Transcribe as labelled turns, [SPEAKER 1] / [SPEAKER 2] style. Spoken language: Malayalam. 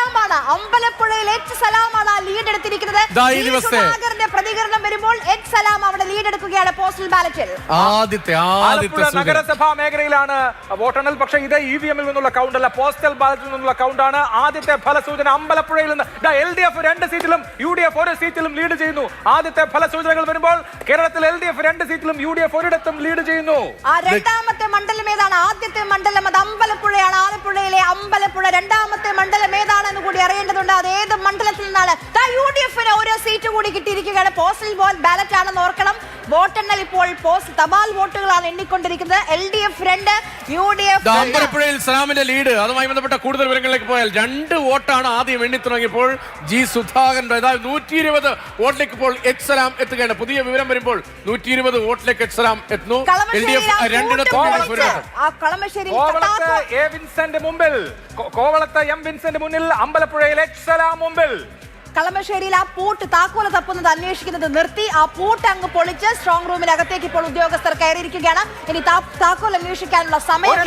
[SPEAKER 1] സലാമാണ്. അമ്പലപ്പുഴയിൽ എച്ച് സലാമാണ് ലീഡ് എടുത്തിരിക്കുന്നത്. പ്രതികരണം വരുമ്പോൾ എച്ച് സലാം അവിടെ ലീഡ് എടുക്കുകയാണ് പോസ്റ്റൽ ബാലറ്റിൽ.
[SPEAKER 2] ആലപ്പുഴ നഗരസഭാ മേഖലയിലാണ് വോട്ടെണ്ണൽ. പക്ഷേ ഇത് EVM-ൽ നിന്നുള്ള കൗണ്ട് അല്ല, പോസ്റ്റൽ ബാലറ്റിൽ നിന്നുള്ള കൗണ്ടാണ്. ആദ്യത്തെ ഫലസൂചന അമ്പലപ്പുഴയിൽ നിന്ന് LDF 2 സീറ്റിലും UDF 1 സീറ്റിലും ലീഡ് ചെയ്യുന്നു. ആദ്യത്തെ ഫലസൂചനകൾ വരുമ്പോൾ കേരളത്തിൽ LDF 2 സീറ്റിലും UDF 1 ലീഡ് ചെയ്യുന്നു.
[SPEAKER 1] രണ്ടാമത്തെ മണ്ഡലം ഏതാണ്? ആദ്യത്തെ മണ്ഡലം അത് അമ്പലപ്പുഴയാണ്. ആലപ്പുഴയിലെ അമ്പലപ്പുഴ രണ്ടാമത്തെ മണ്ഡലം ഏതാണെന്ന് കൂടി അറിയേണ്ടതുണ്ട്. അത് ഏത് മണ്ഡലത്തിൽ നിന്നാണ്? UDF-ന് ഒരു സീറ്റ് കൂടി കിട്ടിയിരിക്കുകയാണ്. പോസ്റ്റൽ ബാലറ്റ് ആണെന്ന് ഓർക്കണം. വോട്ടെണ്ണൽ ഇപ്പോൾ തപാൽ വോട്ടുകളാണ് എണ്ണിക്കൊണ്ടിരിക്കുന്നത്. LDF 2 UDF
[SPEAKER 3] അമ്പലപ്പുഴയിൽ സലാമിന്റെ ലീഡ്. അതുമായി ബന്ധപ്പെട്ട കൂടുതൽ വിവരങ്ങളിലേക്ക് പോയാൽ 2 വോട്ടാണ് ആദ്യം എണ്ണി തുടങ്ങിയപ്പോൾ G.സുധാകരൻ. അതായത് 120 വോട്ടിലേക്ക് ഇപ്പോൾ എച്ച് സലാം എത്തുകയാണ്. പുതിയ വിവരം വരുമ്പോൾ 120 വോട്ടിലേക്ക് എച്ച് സലാം എത്തുന്നു. LDF 2
[SPEAKER 2] കോവളത്ത് M. വിൻസെന്റ് മുന്നിൽ, അമ്പലപ്പുഴയിൽ എച്ച് സലാം മുമ്പിൽ.
[SPEAKER 1] കളമശ്ശേരിയിൽ ആ പൂട്ട് താക്കോല് തപ്പുന്നത് അന്വേഷിക്കുന്നത് നിർത്തി. ആ പൂട്ട് അങ്ങ് പൊളിച്ച് സ്ട്രോങ് റൂമിനകത്തേക്ക് ഇപ്പോൾ ഉദ്യോഗസ്ഥർ കയറിയിരിക്കുകയാണ്. ഇനി താക്കോൽ അന്വേഷിക്കാനുള്ള സമയമില്ല.